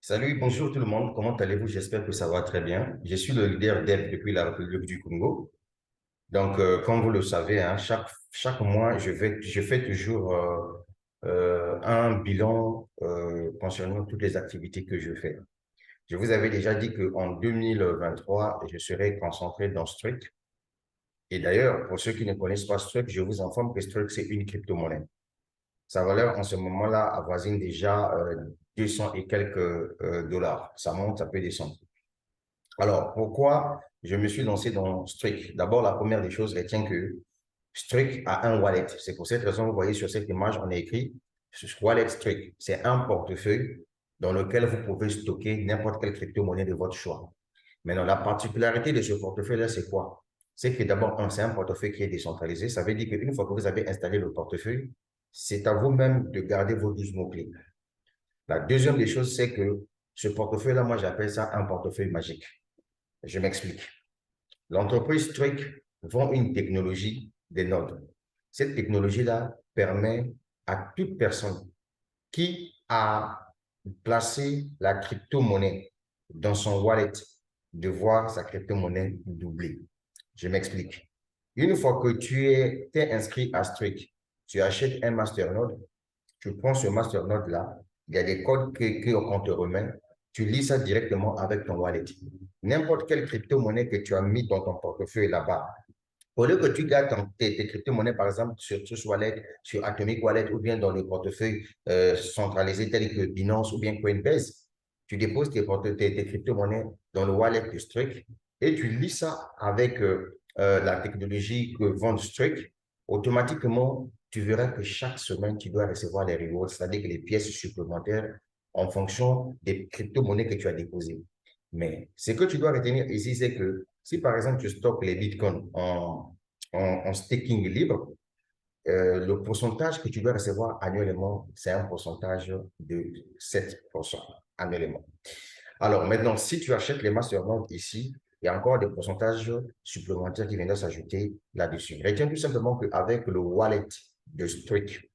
Salut, bonjour tout le monde. Comment allez-vous? J'espère que ça va très bien. Je suis le leader d'Aide depuis la République du Congo. Donc, comme vous le savez, hein, chaque mois, je fais toujours un bilan concernant toutes les activités que je fais. Je vous avais déjà dit qu'en 2023, je serai concentré dans Struct. Et d'ailleurs, pour ceux qui ne connaissent pas Struct, je vous informe que Struct, c'est une crypto-monnaie. Sa valeur en ce moment-là avoisine déjà 200 et quelques dollars. Ça monte, ça peut descendre. Alors, pourquoi je me suis lancé dans Strick? D'abord, la première des choses, retient que Strick a un wallet. C'est pour cette raison, vous voyez sur cette image, on a écrit Wallet Strick. C'est un portefeuille dans lequel vous pouvez stocker n'importe quelle crypto-monnaie de votre choix. Maintenant, la particularité de ce portefeuille-là, c'est quoi? C'est que d'abord, c'est un portefeuille qui est décentralisé. Ça veut dire qu'une fois que vous avez installé le portefeuille, c'est à vous-même de garder vos 12 mots-clés. La deuxième des choses, c'est que ce portefeuille-là, moi, j'appelle ça un portefeuille magique. Je m'explique. L'entreprise Trick vend une technologie des nodes. Cette technologie-là permet à toute personne qui a placé la crypto-monnaie dans son wallet de voir sa crypto-monnaie doubler. Je m'explique. Une fois que t'es inscrit à Strict, tu achètes un masternode, tu prends ce masternode-là, il y a des codes qu'on te remet, tu lis ça directement avec ton wallet. N'importe quelle crypto-monnaie que tu as mis dans ton portefeuille là-bas, au lieu que tu gardes tes crypto-monnaies, par exemple, sur Trust Wallet, sur Atomic Wallet ou bien dans le portefeuille centralisé tel que Binance ou bien Coinbase, tu déposes tes crypto-monnaies dans le wallet de Strike et tu lis ça avec la technologie que vend Strike. Automatiquement, tu verras que chaque semaine, tu dois recevoir les rewards, c'est-à-dire que les pièces supplémentaires en fonction des crypto-monnaies que tu as déposées. Mais ce que tu dois retenir ici, c'est que si par exemple tu stockes les bitcoins en staking libre, le pourcentage que tu dois recevoir annuellement, c'est un pourcentage de 7% annuellement. Alors maintenant, si tu achètes les masternodes ici, il y a encore des pourcentages supplémentaires qui viennent s'ajouter là-dessus. Retiens tout simplement qu'avec le wallet de Streak,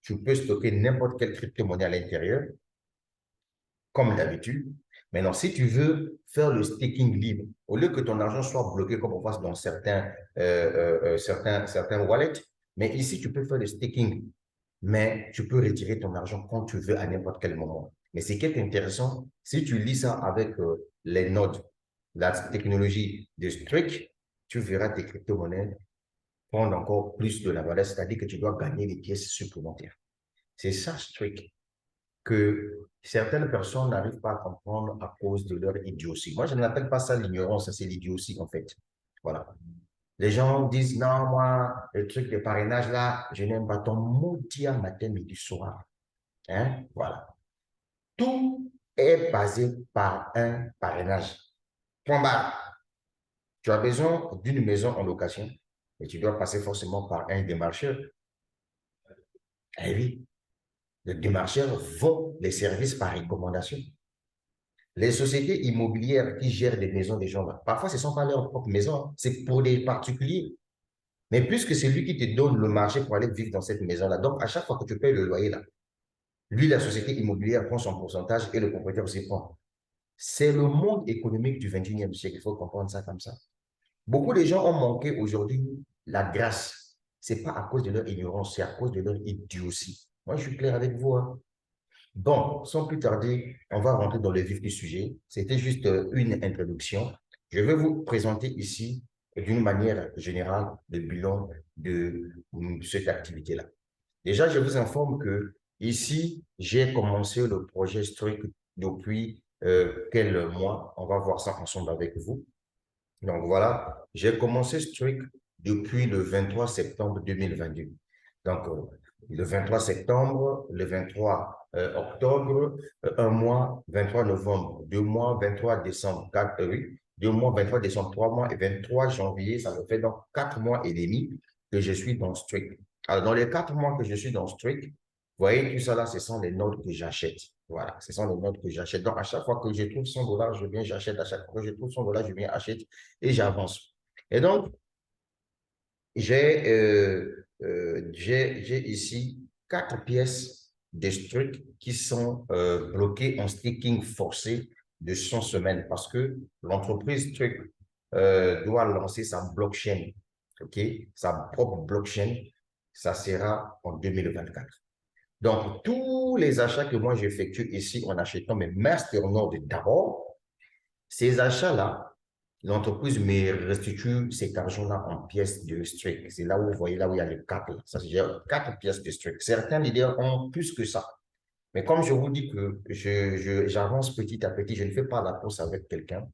tu peux stocker n'importe quelle crypto-monnaie à l'intérieur comme d'habitude. Maintenant, si tu veux faire le staking libre, au lieu que ton argent soit bloqué comme on voit dans certains wallets, mais ici, tu peux faire le staking, mais tu peux retirer ton argent quand tu veux à n'importe quel moment. Mais ce qui est intéressant, si tu lis ça avec les nodes, la technologie de Streak, tu verras tes crypto-monnaies prendre encore plus de la valeur, c'est-à-dire que tu dois gagner des pièces supplémentaires. C'est ça, Streak que certaines personnes n'arrivent pas à comprendre à cause de leur idiotie. Moi, je n'appelle pas ça l'ignorance, c'est l'idiotie, en fait. Voilà. Les gens disent, non, moi, le truc de parrainage, là, je n'aime pas ton maudit matin, midi, soir. Hein? Voilà. Tout est basé par un parrainage. Point barre. Tu as besoin d'une maison en location et tu dois passer forcément par un démarcheur. Eh oui, le démarcheur vend les services par recommandation. Les sociétés immobilières qui gèrent des maisons des gens là, parfois ce ne sont pas leurs propres maisons, hein. C'est pour des particuliers. Mais puisque c'est lui qui te donne le marché pour aller vivre dans cette maison-là, donc à chaque fois que tu payes le loyer là, lui, la société immobilière prend son pourcentage et le propriétaire aussi prend. C'est le monde économique du 21e siècle, il faut comprendre ça comme ça. Beaucoup de gens ont manqué aujourd'hui la grâce. Ce n'est pas à cause de leur ignorance, c'est à cause de leur idiotie. Moi, je suis clair avec vous, hein. Bon, sans plus tarder, on va rentrer dans le vif du sujet. C'était juste une introduction. Je vais vous présenter ici, d'une manière générale, le bilan de cette activité-là. Déjà, je vous informe que ici, j'ai commencé le projet Strict depuis quel mois. On va voir ça ensemble avec vous. Donc voilà, j'ai commencé Strict depuis le 23 septembre 2022. Donc, le 23 septembre, le 23 octobre, un mois, 23 novembre, 2 mois, 23 décembre, 2 mois, 23 décembre, 3 mois et 23 janvier, ça me fait donc 4 mois et demi que je suis dans Strict. Alors, dans les 4 mois que je suis dans Strict, vous voyez, tout ça là, ce sont les notes que j'achète. Voilà, ce sont les notes que j'achète. Donc, à chaque fois que je trouve 100 dollars, je viens, j'achète. À chaque fois que je trouve 100 dollars, je viens, achète et j'avance. Et donc, j'ai ici 4 pièces des trucs qui sont bloqués en staking forcé de 100 semaines parce que l'entreprise truc doit lancer sa blockchain, ok, sa propre blockchain, ça sera en 2024. Donc, tous les achats que moi j'effectue ici en achetant mes masternodes d'abord, ces achats-là, l'entreprise me restitue cet argent-là en pièces de streak. C'est là où vous voyez, là où il y a les quatre. Là. Ça, c'est 4 pièces de streak. Certains leaders ont plus que ça. Mais comme je vous dis que j'avance petit à petit, je ne fais pas la course avec quelqu'un.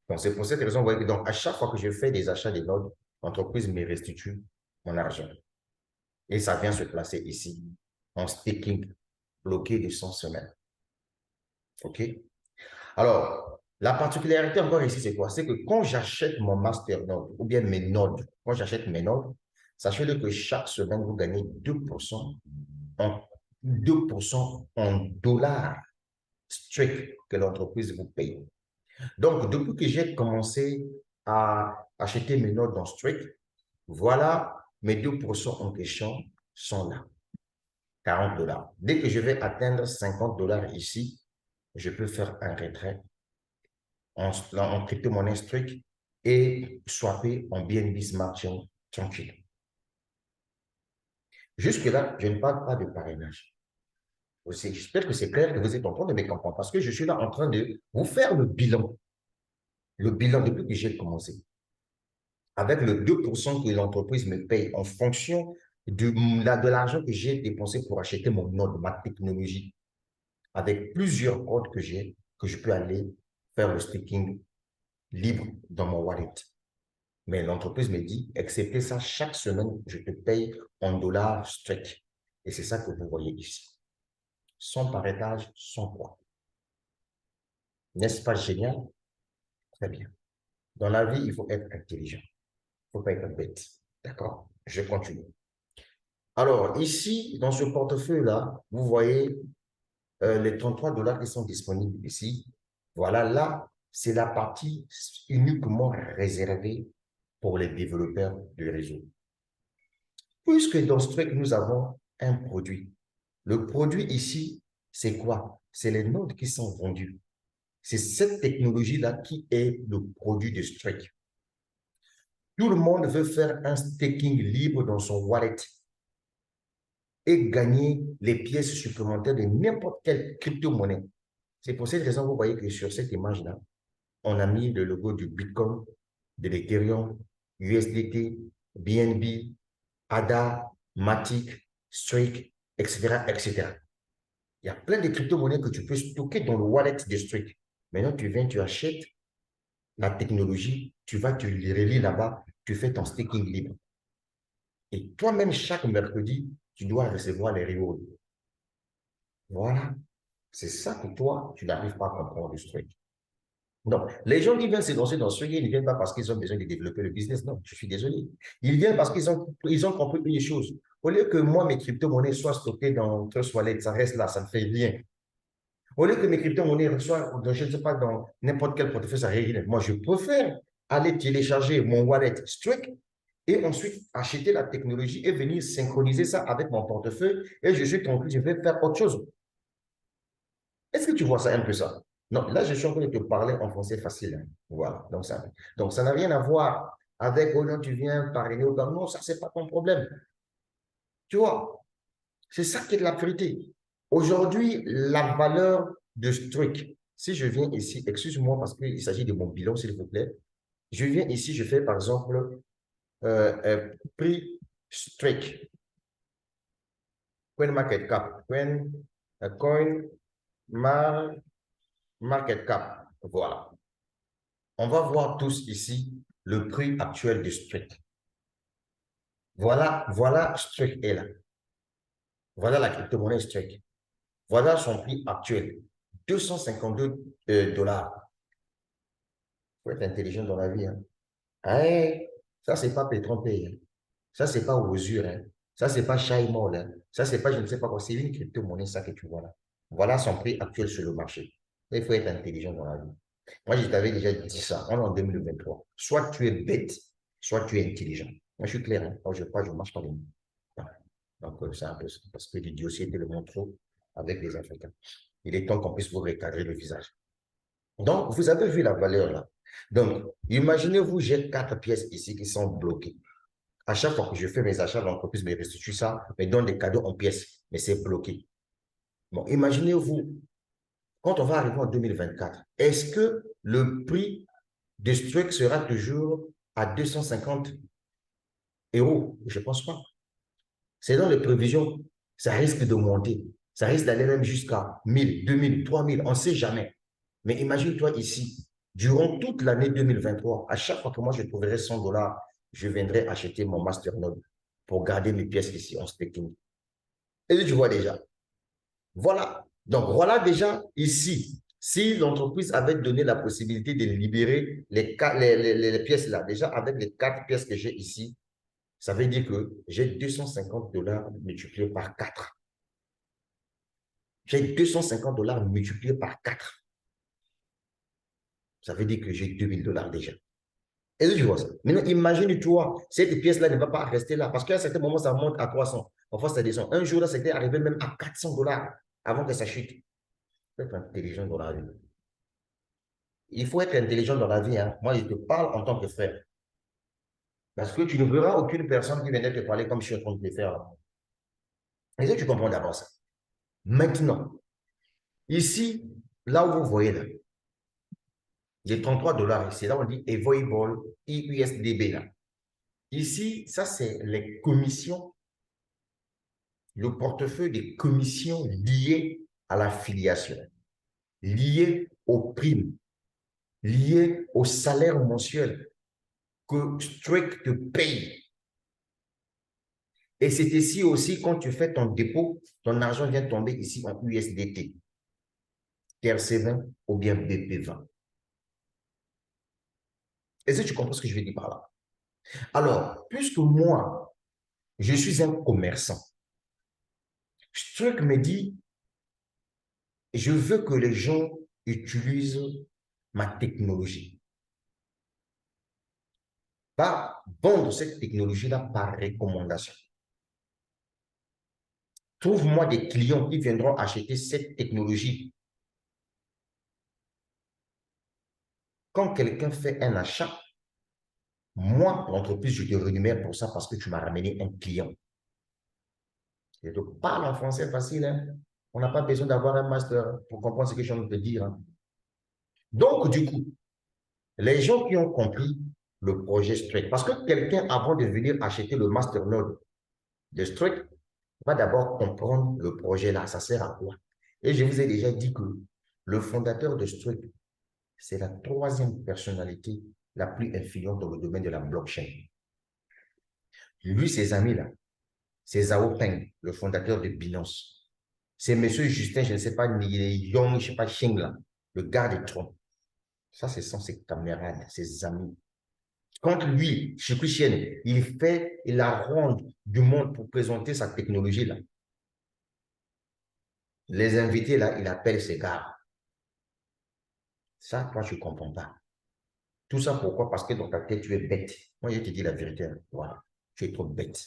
Donc, c'est pour cette raison, vous voyez que donc, à chaque fois que je fais des achats des nodes, l'entreprise me restitue mon argent. Et ça vient se placer ici, en staking, bloqué de 100 semaines. OK? Alors, la particularité encore ici, c'est quoi? C'est que quand j'achète mon masternode ou bien mes nodes, quand j'achète mes nodes, sachez-le que chaque semaine, vous gagnez 2% en, 2% en dollars strict que l'entreprise vous paye. Donc, depuis que j'ai commencé à acheter mes notes dans strict, voilà, mes 2% en question sont là, 40 dollars. Dès que je vais atteindre 50 dollars ici, je peux faire un retrait en crypto-monnaie strict et swapper en BNB Smart Chain tranquille. Jusque-là, je ne parle pas de parrainage. J'espère que c'est clair que vous êtes en train de me comprendre parce que je suis là en train de vous faire le bilan depuis que j'ai commencé. Avec le 2% que l'entreprise me paye en fonction de l'argent que j'ai dépensé pour acheter mon node, ma technologie, avec plusieurs codes que j'ai, que je peux aller faire le staking libre dans mon wallet. Mais l'entreprise me dit, excepté ça, chaque semaine, je te paye en dollars strict. Et c'est ça que vous voyez ici. Sans paretage, sans quoi. N'est-ce pas génial? Très bien. Dans la vie, il faut être intelligent. Il ne faut pas être bête. D'accord? Je continue. Alors, ici, dans ce portefeuille-là, vous voyez les 33 dollars qui sont disponibles ici. Voilà, là, c'est la partie uniquement réservée pour les développeurs de réseau. Puisque dans ce truc, nous avons un produit. Le produit ici, c'est quoi? C'est les nodes qui sont vendus. C'est cette technologie-là qui est le produit de Strike. Tout le monde veut faire un staking libre dans son wallet et gagner les pièces supplémentaires de n'importe quelle crypto-monnaie. C'est pour cette raison que vous voyez que sur cette image-là, on a mis le logo du Bitcoin, de l'Ethereum, USDT, BNB, ADA, Matic, Strike, etc., etc. Il y a plein de crypto-monnaies que tu peux stocker dans le wallet de Strike. Maintenant, tu viens, tu achètes la technologie, tu vas, tu les relis là-bas, tu fais ton staking libre. Et toi-même, chaque mercredi, tu dois recevoir les rewards. Voilà. C'est ça que toi, tu n'arrives pas à comprendre du Strike. Non, les gens qui viennent se lancer dans ce ils ne viennent pas parce qu'ils ont besoin de développer le business. Non, je suis désolé. Ils viennent parce qu'ils ont compris une chose. Au lieu que moi, mes crypto-monnaies soient stockées dans Trust Wallet, ça reste là, ça ne fait rien. Au lieu que mes crypto-monnaies soient, je ne sais pas, dans n'importe quel portefeuille, ça ne fait rien. Moi, je préfère aller télécharger mon wallet Strict et ensuite acheter la technologie et venir synchroniser ça avec mon portefeuille et je suis tranquille, je vais faire autre chose. Est-ce que tu vois ça un peu ça? Non, là, je suis en train de te parler en français facile. Hein. Voilà. Donc, ça n'a rien à voir avec, oh non, tu viens parrainer ou non, ça, c'est pas ton problème. Tu vois, c'est ça qui est de la vérité. Aujourd'hui, la valeur de ce truc, si je viens ici, excuse-moi parce qu'il s'agit de mon bilan, s'il vous plaît. Je viens ici, je fais par exemple prix Strike, Coin Market Cap, Coin Market Cap. Voilà. On va voir tous ici le prix actuel du Strike. Voilà, Strike est là. Voilà la crypto-monnaie Strike. Voilà son prix actuel. 252 dollars. Il faut être intelligent dans la vie. Hein. Hey, ça, c'est pas Pétron Pay. Hein. Ça, c'est pas Osure. Hein. Ça, c'est pas Shaimol. Hein. Ça, c'est pas je ne sais pas quoi. C'est une crypto-monnaie, ça que tu vois là. Voilà son prix actuel sur le marché. Il faut être intelligent dans la vie. Moi, je t'avais déjà dit ça. On est en 2023. Soit tu es bête, soit tu es intelligent. Moi, je suis clair. Hein. Moi, je ne marche pas les mots. Voilà. Donc, c'est un peu ça. Parce que l'idiotie était le montre avec les Africains. Il est temps qu'on puisse vous recadrer le visage. Donc, vous avez vu la valeur là. Donc, imaginez-vous, j'ai 4 pièces ici qui sont bloquées. À chaque fois que je fais mes achats, l'entreprise me restitue ça, me donne des cadeaux en pièces, mais c'est bloqué. Bon, imaginez-vous, quand on va arriver en 2024, est-ce que le prix de ce truc sera toujours à 250 euros? Je ne pense pas. C'est dans les prévisions, ça risque de monter. Ça risque d'aller même jusqu'à 1000, 2000, 3000, on ne sait jamais. Mais imagine-toi ici, durant toute l'année 2023, à chaque fois que moi je trouverai 100 $, je viendrai acheter mon Masternode pour garder mes pièces ici en staking. Et tu vois déjà. Voilà. Donc voilà déjà ici, si l'entreprise avait donné la possibilité de libérer les pièces là, déjà avec les 4 pièces que j'ai ici, ça veut dire que j'ai 250 $ multipliés par 4. J'ai 250 $ multipliés par 4. Ça veut dire que j'ai 2000 $ déjà. Et tu vois ça. Maintenant, imagine-toi, cette pièce-là ne va pas rester là. Parce qu'à un certain moment, ça monte à 300. Parfois, ça descend. Un jour, là, c'était arrivé même à 400 $ avant que ça chute. Il faut être intelligent dans la vie. Il faut être intelligent dans la vie. Hein. Moi, je te parle en tant que frère. Parce que tu ne verras aucune personne qui viendrait te parler comme je suis en train de te faire. Et ça, tu comprends d'abord ça. Maintenant, ici, là où vous voyez là, j'ai 33 $. C'est là où on dit Evoyable IUSDB là. Ici, ça, c'est les commissions, le portefeuille des commissions liées à la filiation, liées aux primes, liées au salaire mensuel que Strict te paye. Et c'est ici aussi, quand tu fais ton dépôt, ton argent vient tomber ici en USDT, TRC20 ou bien BP20. Est-ce que tu comprends ce que je veux dire par là? Alors, puisque moi, je suis un commerçant, Strict me dit, je veux que les gens utilisent ma technologie. Pas vendre cette technologie-là par recommandation. Trouve-moi des clients qui viendront acheter cette technologie. Quand quelqu'un fait un achat, moi, l'entreprise, je te rémunère pour ça parce que tu m'as ramené un client. Je te parle en français facile. Hein? On n'a pas besoin d'avoir un master pour comprendre ce que je viens de te dire. Hein? Donc, du coup, les gens qui ont compris le projet Strike, parce que quelqu'un, avant de venir acheter le masternode de Strike, va d'abord comprendre le projet là, ça sert à quoi? Et je vous ai déjà dit que le fondateur de Strike, c'est la troisième personnalité la plus influente dans le domaine de la blockchain. Lui, ses amis là, c'est Zhao Peng, le fondateur de Binance. C'est monsieur Justin, je ne sais pas, Yong, je ne sais pas, Xing là, le gars de Trump. Ça, ce sont ses camarades, ses amis. Quand lui, Chikuchien, il fait la ronde du monde pour présenter sa technologie là, les invités là, il appelle ses gars. Ça, toi, tu ne comprends pas. Tout ça, pourquoi? Parce que dans ta tête, tu es bête. Moi, je te dis la vérité. Voilà. Tu es trop bête.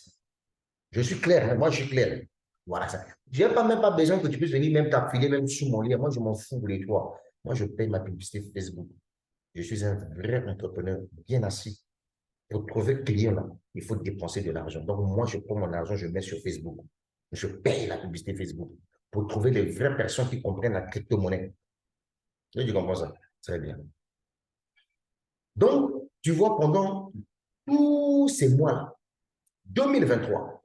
Je suis clair. Hein? Moi, je suis clair. Voilà ça. Je n'ai même pas besoin que tu puisses venir même t'affiler même sous mon lit. Moi, je m'en fous de toi. Moi, je paye ma publicité Facebook. Je suis un vrai entrepreneur bien assis. Pour trouver client là, il faut dépenser de l'argent. Donc, moi, je prends mon argent, je mets sur Facebook. Je paye la publicité Facebook pour trouver les vraies personnes qui comprennent la crypto-monnaie. Tu comprends ça? Très bien. Donc, tu vois, pendant tous ces mois-là, 2023,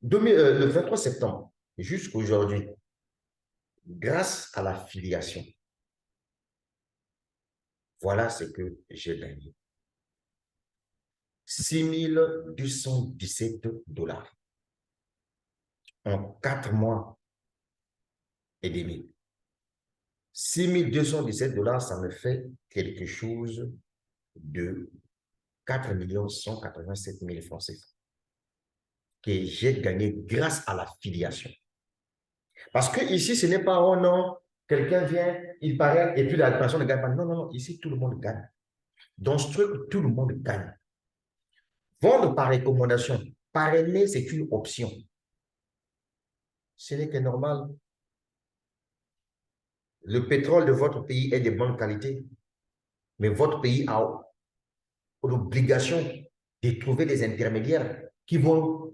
le 23 septembre jusqu'à aujourd'hui, grâce à la filiation, voilà ce que j'ai gagné. 6 217 $ en 4 mois et demi. 6 217 $, ça me fait quelque chose de 4 187 000 francs CFA que j'ai gagné grâce à la filiation. Parce que ici, ce n'est pas, oh non, quelqu'un vient, il paraît, et puis la personne ne gagne pas. Non, non, non, ici, tout le monde gagne. Dans ce truc, tout le monde gagne. Vendre par recommandation, parrainer, c'est une option. Ce n'est que normal. le pétrole de votre pays est de bonne qualité, mais votre pays a l'obligation de trouver des intermédiaires qui vont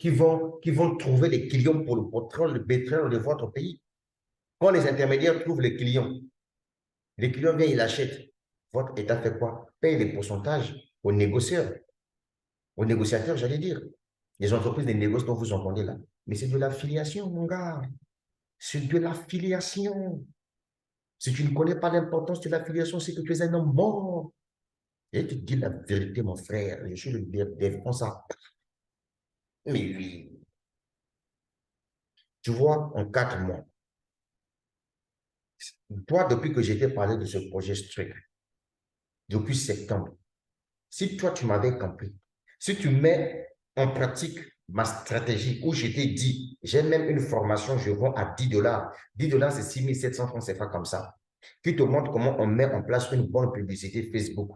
trouver les clients pour le pétrole, le pétrole de votre pays. Quand les intermédiaires trouvent les clients viennent, ils l'achètent. Votre État fait quoi? Paye les pourcentages aux négociateurs, j'allais dire. Les entreprises de négoces dont vous entendez là. Mais c'est de l'affiliation, mon gars. C'est de l'affiliation. Si tu ne connais pas l'importance de l'affiliation, c'est que tu es un homme mort. Et tu te dis la vérité, mon frère. Je suis le défenseur. Mais oui, tu vois, en 4 mois, toi, depuis que j'étais parlé de ce projet Strict, depuis septembre, si toi, tu m'avais compris, si tu mets en pratique ma stratégie où je t'ai dit, j'ai même une formation, je vends à 10 dollars. 10 dollars, c'est 6700 francs CFA comme ça, qui te montre comment on met en place une bonne publicité Facebook.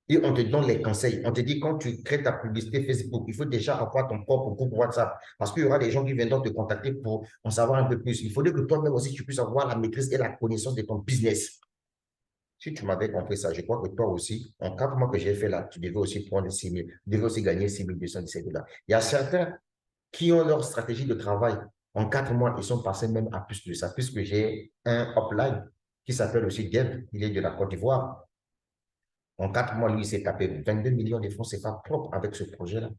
Et on te donne les conseils. On te dit, quand tu crées ta publicité Facebook, il faut déjà avoir ton propre groupe WhatsApp. Parce qu'il y aura des gens qui viendront te contacter pour en savoir un peu plus. Il faudrait que toi-même aussi, tu puisses avoir la maîtrise et la connaissance de ton business. Si tu m'avais compris ça, je crois que toi aussi, en 4 mois que j'ai fait là, tu devais aussi prendre 6 000, tu devais aussi gagner 6 217 dollars. Il y a certains qui ont leur stratégie de travail. En 4 mois, ils sont passés même à plus de ça, puisque j'ai un upline qui s'appelle aussi Dev, il est de la Côte d'Ivoire. En 4 mois, lui, il s'est tapé 22 millions de francs CFA propres avec ce projet-là.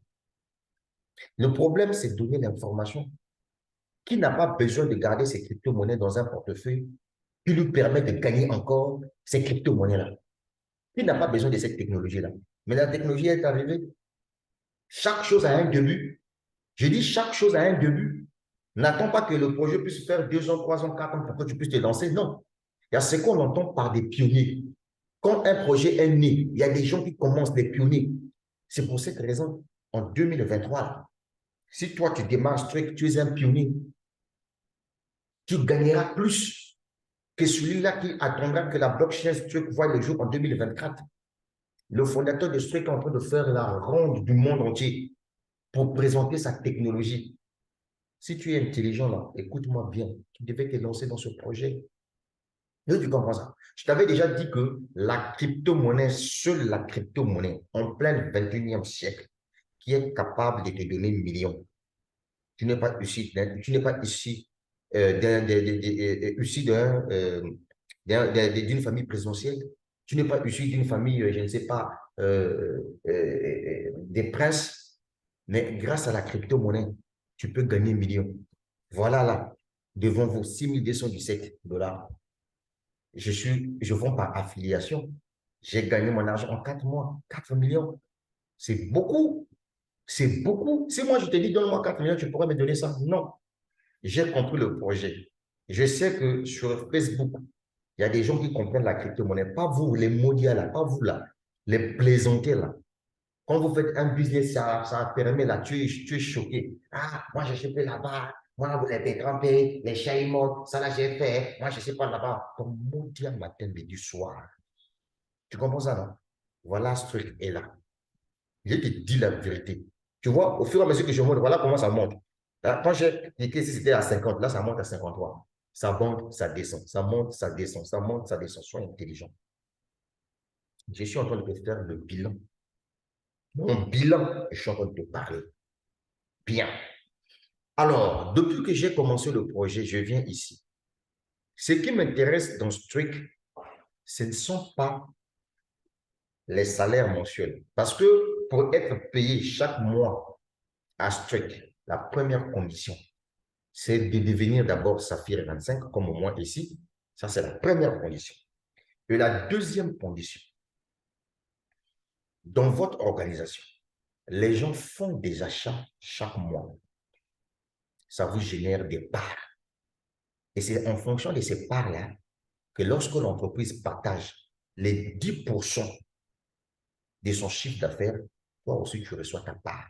Le problème, c'est de donner l'information. Qui n'a pas besoin de garder ses crypto-monnaies dans un portefeuille qui lui permet de gagner encore ces crypto-monnaies-là? Qui n'a pas besoin de cette technologie-là? Mais la technologie est arrivée. Chaque chose a un début. Je dis chaque chose a un début. N'attends pas que le projet puisse faire 2 ans, 3 ans, 4 ans pour que tu puisses te lancer. Non. Il y a ce qu'on entend par des pionniers. Quand un projet est né, il y a des gens qui commencent, des pionniers. C'est pour cette raison, en 2023, si toi tu démarres strict, tu es un pionnier, tu gagneras plus que celui-là qui attendra que la blockchain Strict voie le jour en 2024. Le fondateur de Strict est en train de faire la ronde du monde entier pour présenter sa technologie. Si tu es intelligent là, écoute-moi bien, tu devais te lancer dans ce projet. Et tu comprends ça? Je t'avais déjà dit que la crypto-monnaie, seule la crypto-monnaie, en plein 21e siècle, qui est capable de te donner millions. Tu n'es pas ici, tu n'es pas ici issu d'une famille présidentielle. Tu n'es pas issu d'une famille, je ne sais pas, des princes. Mais grâce à la crypto-monnaie, tu peux gagner millions. Voilà là, devant vous, 6 217 dollars. Je vends par affiliation. J'ai gagné mon argent en 4 mois, 4 millions. C'est beaucoup. C'est beaucoup. Si moi je te dis, donne-moi 4 millions, tu pourrais me donner ça? Non. J'ai compris le projet. Je sais que sur Facebook, il y a des gens qui comprennent la crypto-monnaie. Pas vous, les maudiats là, pas vous là, les plaisantés là. Quand vous faites un business, ça permet là, tu es choqué. Ah, moi j'ai chopé là-bas, moi vous l'avez trempé, les chats ils montent, ça là j'ai fait, moi je ne sais pas là-bas. Ton maudit matin, midi, soir. Tu comprends ça, non? Voilà, ce truc est là. Je te dis la vérité. Tu vois, au fur et à mesure que je monte, voilà comment ça monte. Là, quand j'ai cliqué, si c'était à 50, là, ça monte à 53. Ça monte, ça descend, ça monte, ça descend, ça monte, ça descend. Sois intelligent. Je suis en train de te faire le bilan. Mon bilan, je suis en train de te parler. Bien. Alors, depuis que j'ai commencé le projet, je viens ici. Ce qui m'intéresse dans Strict, ce ne sont pas les salaires mensuels. Parce que pour être payé chaque mois à Strict, la première condition, c'est de devenir d'abord Saphir 25, comme moi ici. Ça, c'est la première condition. Et la deuxième condition, dans votre organisation, les gens font des achats chaque mois. Ça vous génère des parts. Et c'est en fonction de ces parts-là que lorsque l'entreprise partage les 10% de son chiffre d'affaires, toi aussi, tu reçois ta part.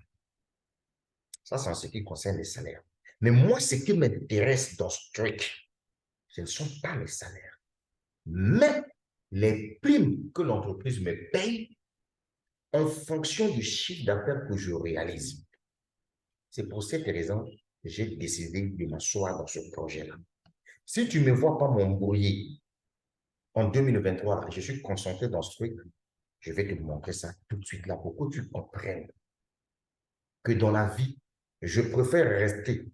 Ça, c'est en ce qui concerne les salaires. Mais moi, ce qui m'intéresse dans ce truc, ce ne sont pas les salaires, mais les primes que l'entreprise me paye en fonction du chiffre d'affaires que je réalise. C'est pour cette raison que j'ai décidé de m'asseoir dans ce projet-là. Si tu ne me vois pas m'embrouiller, en 2023, là, je suis concentré dans ce truc. Je vais te montrer ça tout de suite là pour que tu comprennes que dans la vie, je préfère rester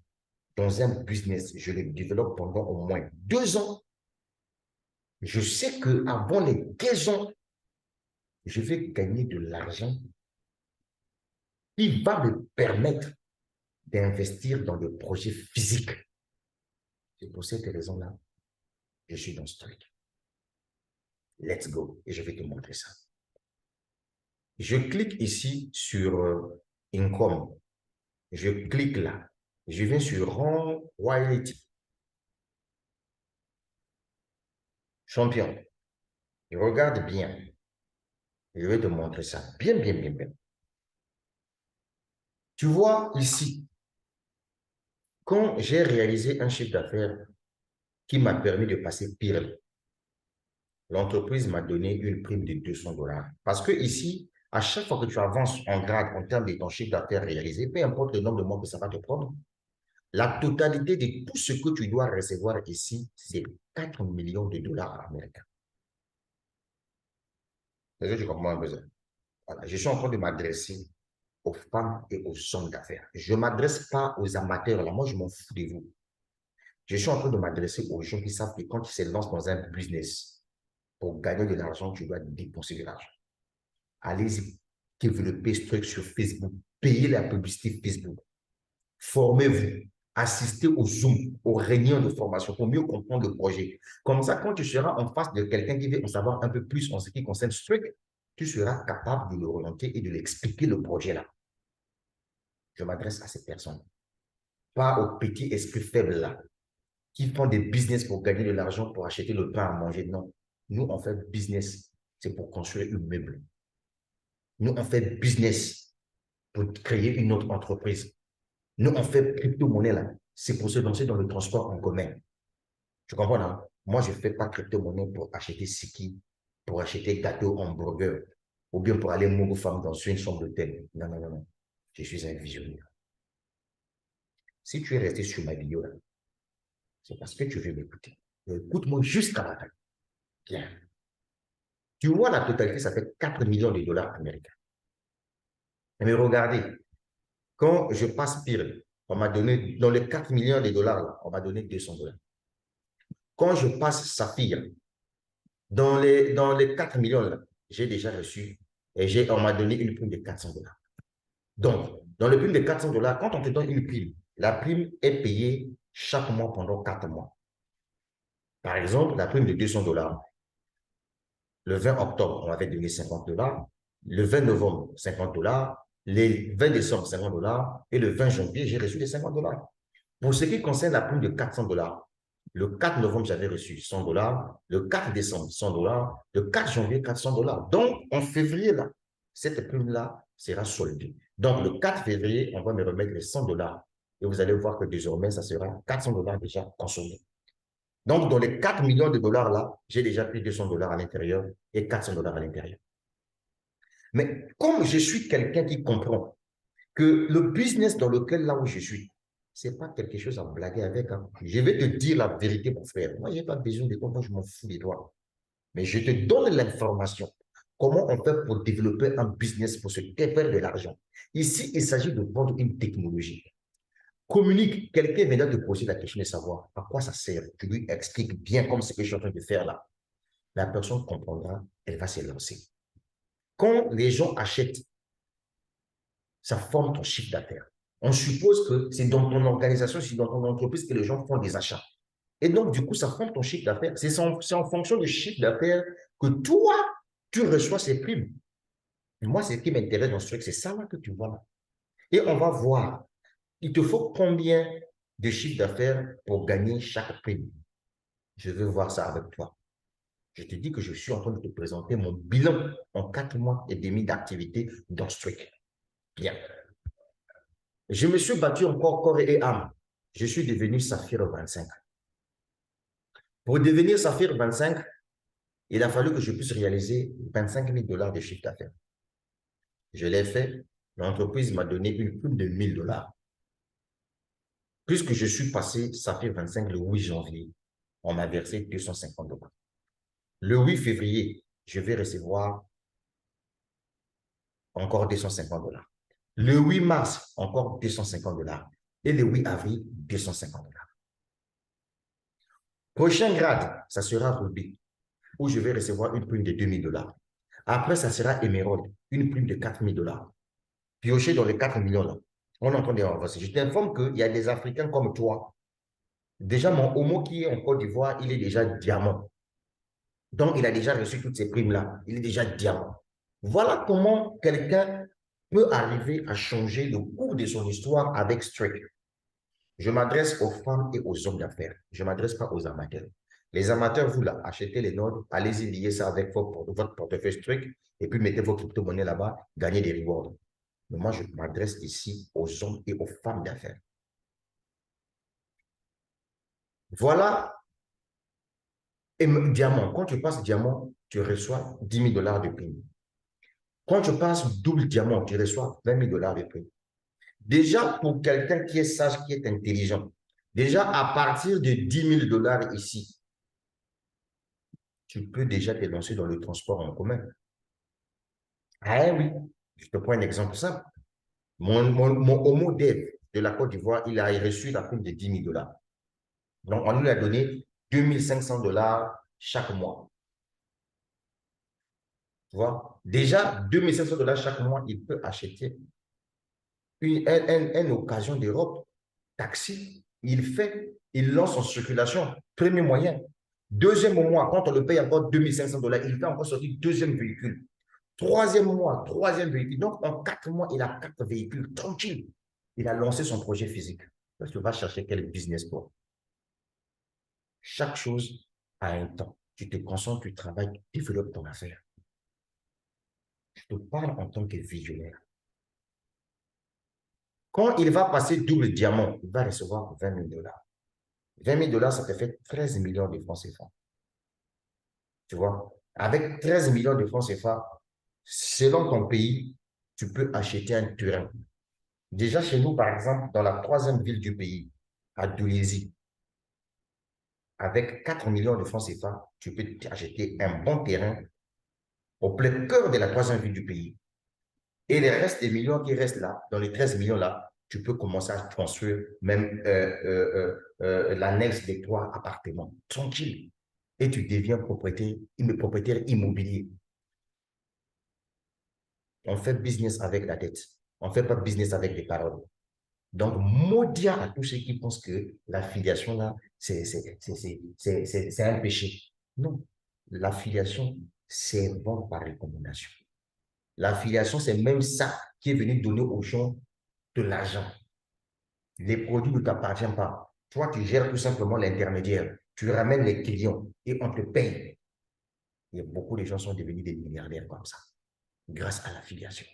dans un business, je le développe pendant au moins 2 ans. Je sais qu'avant les 15 ans, je vais gagner de l'argent qui va me permettre d'investir dans le projet physique. C'est pour cette raison-là, je suis dans ce truc. Let's go. Et je vais te montrer ça. Je clique ici sur Income. Je clique là. Je viens sur Ron Royalty. Champion. Et regarde bien. Je vais te montrer ça. Bien, bien, bien, bien. Tu vois ici, quand j'ai réalisé un chiffre d'affaires qui m'a permis de passer pire, l'entreprise m'a donné une prime de 200 $. Parce que ici, à chaque fois que tu avances en grade en termes de ton chiffre d'affaires réalisé, peu importe le nombre de mois que ça va te prendre, la totalité de tout ce que tu dois recevoir ici, c'est 4 millions de dollars américains. Est-ce que tu comprends un peu ça? Voilà. Je suis en train de m'adresser aux femmes et aux hommes d'affaires. Je ne m'adresse pas aux amateurs, là. Moi, je m'en fous de vous. Je suis en train de m'adresser aux gens qui savent que quand ils se lancent dans un business, pour gagner de l'argent, tu dois dépenser de l'argent. Allez-y, développez ce truc sur Facebook, payez la publicité Facebook, formez-vous, assistez aux Zoom, aux réunions de formation pour mieux comprendre le projet. Comme ça, quand tu seras en face de quelqu'un qui veut en savoir un peu plus en ce qui concerne ce truc, tu seras capable de le orienter et de lui expliquer le projet là. Je m'adresse à ces personnes, pas aux petits esprits faibles là, qui font des business pour gagner de l'argent, pour acheter le pain à manger. Non, nous, on fait business, c'est pour construire un meuble. Nous, on fait business pour créer une autre entreprise. Nous, on fait crypto-monnaie là. C'est pour se lancer dans le transport en commun. Tu comprends là? Moi, je ne fais pas crypto-monnaie pour acheter Siki, pour acheter gâteau, hamburger, ou bien pour aller mourir femme dans une chambre d'hôtel. Non, non, non, non. Je suis un visionnaire. Si tu es resté sur ma vidéo là, c'est parce que tu veux m'écouter. Écoute-moi jusqu'à la fin. Bien. Tu vois la totalité, ça fait 4 millions de dollars américains. Mais regardez, quand je passe pire, on m'a donné, dans les 4 millions de dollars, là, on m'a donné 200 $. Quand je passe Saphir, dans les 4 millions, là, j'ai déjà reçu, et on m'a donné une prime de 400 $. Donc, dans le prime de 400 $, quand on te donne une prime, la prime est payée chaque mois pendant 4 mois. Par exemple, la prime de 200 $, le 20 octobre, on m'avait donné 50 $, le 20 novembre, 50 $, le 20 décembre, 50 $, et le 20 janvier, j'ai reçu les 50 $. Pour ce qui concerne la prime de 400 $, le 4 novembre, j'avais reçu 100 $, le 4 décembre, 100 $, le 4 janvier, 400 $. Donc, en février, là, cette prime-là sera soldée. Donc, le 4 février, on va me remettre les 100 $. Et vous allez voir que désormais, ça sera 400 $ déjà consommés. Donc, dans les 4 millions de dollars là, j'ai déjà pris 200 $ à l'intérieur et 400 $ à l'intérieur. Mais comme je suis quelqu'un qui comprend que le business dans lequel là où je suis, ce n'est pas quelque chose à blaguer avec. Hein. Je vais te dire la vérité, mon frère. Moi, je n'ai pas besoin de toi, moi, je m'en fous de toi. Mais je te donne l'information. Comment on fait pour développer un business, pour se faire de l'argent. Ici, il s'agit de vendre une technologie. Communique, quelqu'un viendra te poser la question de savoir à quoi ça sert. Tu lui expliques bien comme ce que je suis en train de faire là. La personne comprendra, elle va se lancer. Quand les gens achètent, ça forme ton chiffre d'affaires. On suppose que c'est dans ton organisation, c'est dans ton entreprise que les gens font des achats. Et donc, du coup, ça forme ton chiffre d'affaires. C'est en fonction du chiffre d'affaires que toi, tu reçois ces primes. Et moi, ce qui m'intéresse dans ce truc, c'est ça là que tu vois là. Et on va voir, il te faut combien de chiffre d'affaires pour gagner chaque prime. Je veux voir ça avec toi. Je te dis que je suis en train de te présenter mon bilan en 4 mois et demi d'activité dans ce truc. Bien. Je me suis battu encore corps et âme. Je suis devenu Saphir 25. Pour devenir Saphir 25, il a fallu que je puisse réaliser 25 000 $ de chiffre d'affaires. Je l'ai fait. L'entreprise m'a donné une prime de 1 000 $. Puisque je suis passé Saphir 25 le 8 janvier, on m'a versé 250 $. Le 8 février, je vais recevoir encore 250 $. Le 8 mars, encore 250 $. Et le 8 avril, 250 $. Prochain grade, ça sera Rubis, où je vais recevoir une prime de 2 000 $. Après, ça sera Émeraude, une prime de 4 000 $. Piocher dans les 4 millions là. On est en train d'avancer. Je t'informe qu'il y a des Africains comme toi. Déjà, mon homo qui est en Côte d'Ivoire, il est déjà diamant. Donc, il a déjà reçu toutes ces primes-là. Il est déjà diamant. Voilà comment quelqu'un peut arriver à changer le cours de son histoire avec Strict. Je m'adresse aux femmes et aux hommes d'affaires. Je ne m'adresse pas aux amateurs. Les amateurs, vous là, achetez les notes, allez-y lier ça avec votre portefeuille Strict et puis mettez vos crypto-monnaies là-bas, gagnez des rewards. Mais moi, je m'adresse ici aux hommes et aux femmes d'affaires. Voilà. Et diamant, quand tu passes diamant, tu reçois 10 000 $ de prime. Quand tu passes double diamant, tu reçois 20 000 $ de prime. Déjà, pour quelqu'un qui est sage, qui est intelligent, déjà à partir de 10 000 $ ici, tu peux déjà te lancer dans le transport en commun. Ah oui, je te prends un exemple simple. Mon homo dev de la Côte d'Ivoire, il a reçu la prime de 10 000 $. Donc, on lui a donné 2 500 $ chaque mois. Tu vois? Déjà, 2 500 $ chaque mois, il peut acheter une occasion d'Europe. Taxi, il lance en circulation. Premier moyen. Deuxième mois, quand on le paye encore 2 500 $, il fait encore sortir deuxième véhicule. Troisième mois, troisième véhicule. Donc, en 4 mois, il a 4 véhicules. Tranquille. Il a lancé son projet physique. Parce que tu vas chercher quel business pour. Chaque chose a un temps. Tu te concentres, tu travailles, tu développes ton affaire. Je te parle en tant que visionnaire. Quand il va passer double diamant, il va recevoir 20 000 $. 20 000 $, ça te fait 13 millions de francs CFA. Tu vois, avec 13 millions de francs CFA, selon ton pays, tu peux acheter un terrain. Déjà chez nous, par exemple, dans la troisième ville du pays, à Doulézy, avec 4 millions de francs CFA, tu peux acheter un bon terrain au plein cœur de la troisième ville du pays. Et les restes des millions qui restent là, dans les 13 millions là, tu peux commencer à construire même l'annexe des 3 appartements. Tranquille. Et tu deviens propriétaire immobilier. On fait business avec la tête. On ne fait pas business avec des paroles. Donc, maudit à tous ceux qui pensent que l'affiliation là, c'est un péché. Non. L'affiliation, c'est bon par recommandation. L'affiliation, c'est même ça qui est venu donner aux gens de l'argent. Les produits ne t'appartiennent pas. Toi, tu gères tout simplement l'intermédiaire. Tu ramènes les clients et on te paye. Et beaucoup de gens sont devenus des milliardaires comme ça, grâce à l'affiliation.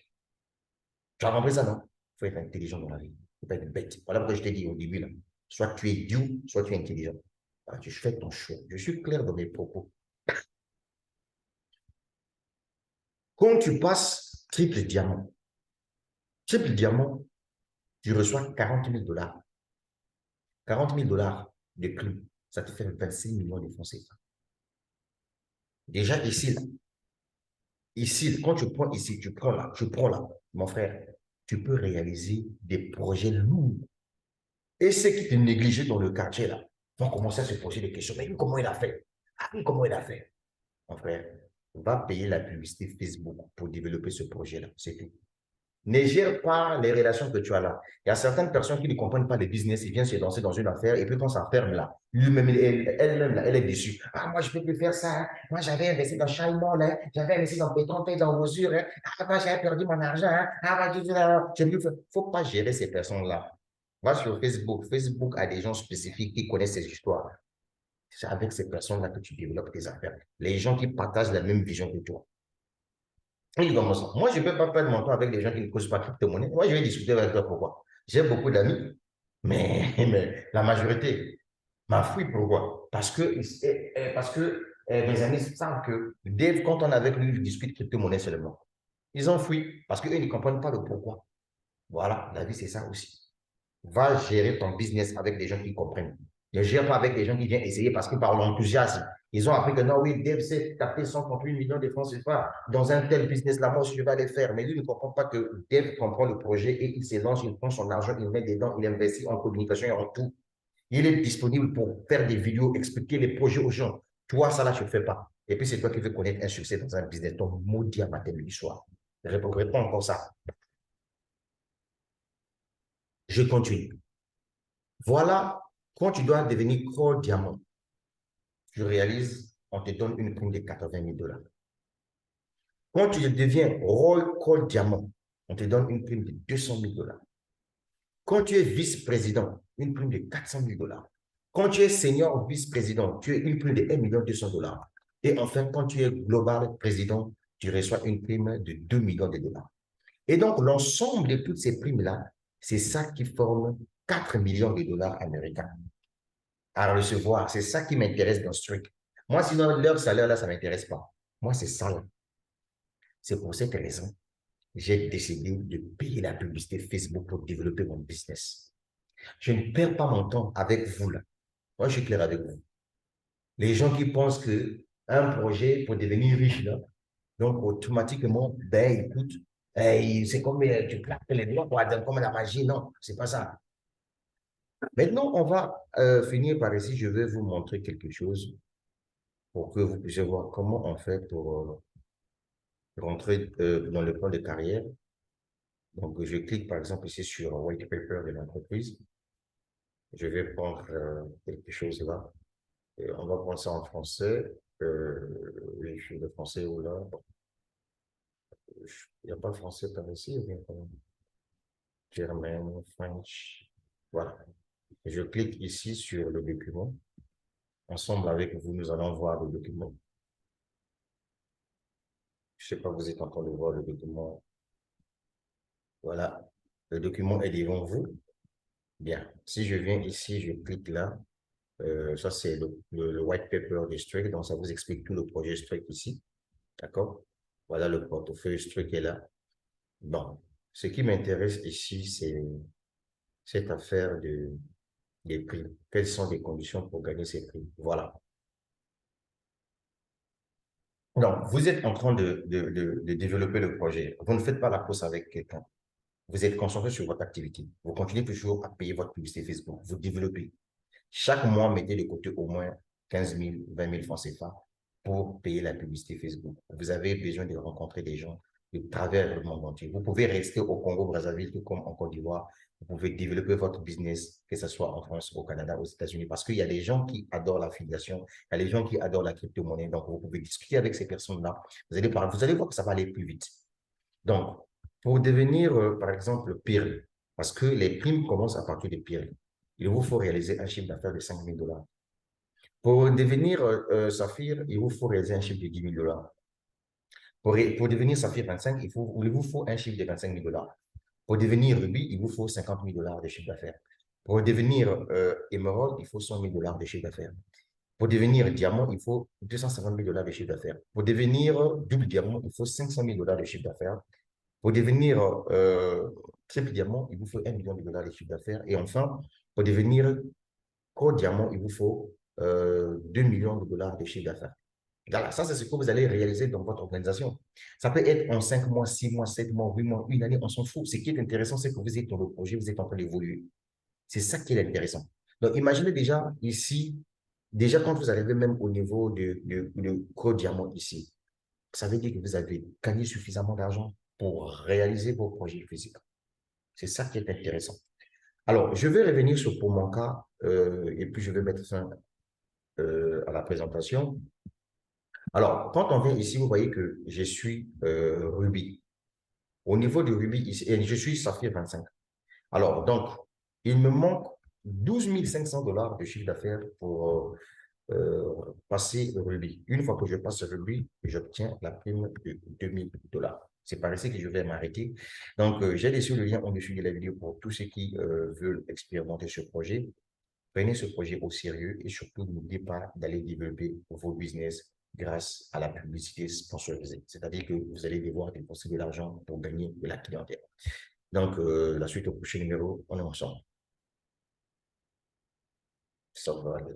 Tu as compris ça, non? Il faut être intelligent dans la vie. Il ne faut pas être bête. Voilà pourquoi je t'ai dit au début, là. Soit tu es idiot, soit tu es intelligent. Alors, tu fais ton choix. Je suis clair dans mes propos. Quand tu passes triple diamant, tu reçois 40 000 $. 40 000 $ de prix, ça te fait 26 millions de francs CFA. Déjà ici, quand tu prends ici, tu prends là, mon frère, tu peux réaliser des projets lourds. Et ceux qui te négligeaient dans le quartier là, vont commencer à se poser des questions. Mais comment il a fait? Ah, comment il a fait? Mon frère, va payer la publicité Facebook pour développer ce projet-là. C'est tout. Ne gère pas les relations que tu as là. Il y a certaines personnes qui ne comprennent pas le business, ils viennent se lancer dans une affaire et puis quand ça ferme là, elle-même là, elle est déçue. Ah, moi, je ne peux plus faire ça. Hein. Moi, j'avais investi dans Shine hein. J'avais investi dans Pétron, dans Osure. Hein. Ah, moi, j'avais perdu mon argent. Hein. Ah, il ne faut pas gérer ces personnes-là. Va sur Facebook. Facebook a des gens spécifiques qui connaissent ces histoires. C'est avec ces personnes-là que tu développes tes affaires. Les gens qui partagent la même vision que toi. Il commence. Moi, je ne peux pas perdre mon temps avec des gens qui ne causent pas crypto-monnaie. Moi, je vais discuter avec toi pourquoi. J'ai beaucoup d'amis, mais la majorité m'a fui. Pourquoi? Parce que mes amis savent que Dave, quand on est avec lui, il discute crypto-monnaie seulement. Ils ont fui parce qu'ils ne comprennent pas le pourquoi. Voilà, la vie, c'est ça aussi. Va gérer ton business avec des gens qui comprennent. Ne gère pas avec des gens qui viennent essayer parce qu'ils parlent d'enthousiasme. Ils ont appris que non, oui, Dave s'est tapé 138 millions de francs CFA dans un tel business, là, moi aussi, je vais aller faire. Mais lui ne comprend pas que Dave comprend le projet et il s'élance, il prend son argent, il met dedans, il investit en communication et en tout. Il est disponible pour faire des vidéos, expliquer les projets aux gens. Toi, ça là, tu ne le fais pas. Et puis, c'est toi qui veux connaître un succès dans un business. Ton maudit à matin du soir. Réponds encore ça. Je continue. Voilà, quand tu dois devenir core diamant, tu réalises, on te donne une prime de 80 000 dollars. Quand tu deviens Roll Call Diamant, on te donne une prime de 200 000 dollars. Quand tu es vice-président, une prime de 400 000 dollars. Quand tu es senior vice-président, tu as une prime de 1 200 000 dollars. Et enfin, quand tu es global président, tu reçois une prime de 2 millions de dollars. Et donc, l'ensemble de toutes ces primes-là, c'est ça qui forme 4 millions de dollars américains à recevoir. C'est ça qui m'intéresse dans ce truc. Moi, sinon, leur salaire-là, ça ne m'intéresse pas. Moi, c'est ça. Là. C'est pour cette raison j'ai décidé de payer la publicité Facebook pour développer mon business. Je ne perds pas mon temps avec vous là. Moi, je suis clair avec vous. Les gens qui pensent que un projet pour devenir riche là, donc automatiquement, ben écoute, c'est comme tu claques les doigts pour atteindre comme la magie. Non, c'est pas ça. Maintenant, on va finir par ici. Je vais vous montrer quelque chose pour que vous puissiez voir comment on fait pour rentrer dans le plan de carrière. Donc, je clique par exemple ici sur White Paper de l'entreprise. Je vais prendre quelque chose là. Et on va prendre ça en français. Oui, je suis le français ou là. Il n'y a pas de français par ici. Ou bien, German, French. Voilà. Je clique ici sur le document. Ensemble avec vous, nous allons voir le document. Je ne sais pas, vous êtes en train de voir le document. Voilà. Le document est devant vous. Bien. Si je viens ici, je clique là. Ça, c'est le white paper de Strict. Donc, ça vous explique tout le projet Strict ici. D'accord? Voilà le portefeuille Strict est là. Bon. Ce qui m'intéresse ici, c'est cette affaire des prix. Quelles sont les conditions pour gagner ces prix? Voilà. Donc, vous êtes en train de développer le projet. Vous ne faites pas la course avec quelqu'un. Vous êtes concentré sur votre activité. Vous continuez toujours à payer votre publicité Facebook. Vous développez. Chaque mois, mettez de côté au moins 15 000, 20 000 francs CFA pour payer la publicité Facebook. Vous avez besoin de rencontrer des gens de travers le monde entier. Vous pouvez rester au Congo-Brazzaville, tout comme en Côte d'Ivoire. Vous pouvez développer votre business, que ce soit en France, au Canada, aux États-Unis, parce qu'il y a des gens qui adorent l'affiliation, il y a des gens qui adorent la crypto-monnaie. Donc, vous pouvez discuter avec ces personnes-là. Vous allez voir que ça va aller plus vite. Donc, pour devenir, par exemple, Pyrrhi, parce que les primes commencent à partir de Pyrrhi, il vous faut réaliser un chiffre d'affaires de 5 000 dollars. Pour devenir Saphir, il vous faut réaliser un chiffre de 10 000 dollars. Pour devenir Saphir 25, il vous faut un chiffre de 25 000 dollars. Pour devenir Ruby, il vous faut 50 000 dollars de chiffre d'affaires. Pour devenir Emerald, il faut 100 000 dollars de chiffre d'affaires. Pour devenir diamant, il faut 250 000 dollars de chiffre d'affaires. Pour devenir double diamant, il faut 500 000 dollars de chiffre d'affaires. Pour devenir triple diamant, il vous faut 1 million de dollars de chiffre d'affaires. Et enfin, pour devenir core diamant, il vous faut 2 millions de dollars de chiffre d'affaires. Voilà, ça, c'est ce que vous allez réaliser dans votre organisation. Ça peut être en 5 mois, 6 mois, 7 mois, 8 mois, une année, on s'en fout. Ce qui est intéressant, c'est que vous êtes dans le projet, vous êtes en train d'évoluer. C'est ça qui est intéressant. Donc, imaginez déjà ici, déjà quand vous arrivez même au niveau de core diamant ici, ça veut dire que vous avez gagné suffisamment d'argent pour réaliser vos projets physiques. C'est ça qui est intéressant. Alors, je vais revenir sur pour mon cas et puis je vais mettre fin à la présentation. Alors, quand on vient ici, vous voyez que je suis Ruby. Au niveau de Ruby, ici, et je suis Saphir 25. Alors, donc, il me manque 12 500 dollars de chiffre d'affaires pour passer Ruby. Une fois que je passe Ruby, j'obtiens la prime de 2000 dollars. C'est par ici que je vais m'arrêter. Donc, j'ai laissé le lien en-dessus de la vidéo pour tous ceux qui veulent expérimenter ce projet. Prenez ce projet au sérieux et surtout, n'oubliez pas d'aller développer vos business grâce à la publicité sponsorisée. C'est-à-dire que vous allez devoir dépenser de l'argent pour gagner de la clientèle. Donc, la suite au prochain numéro, on est ensemble. Ça va aller.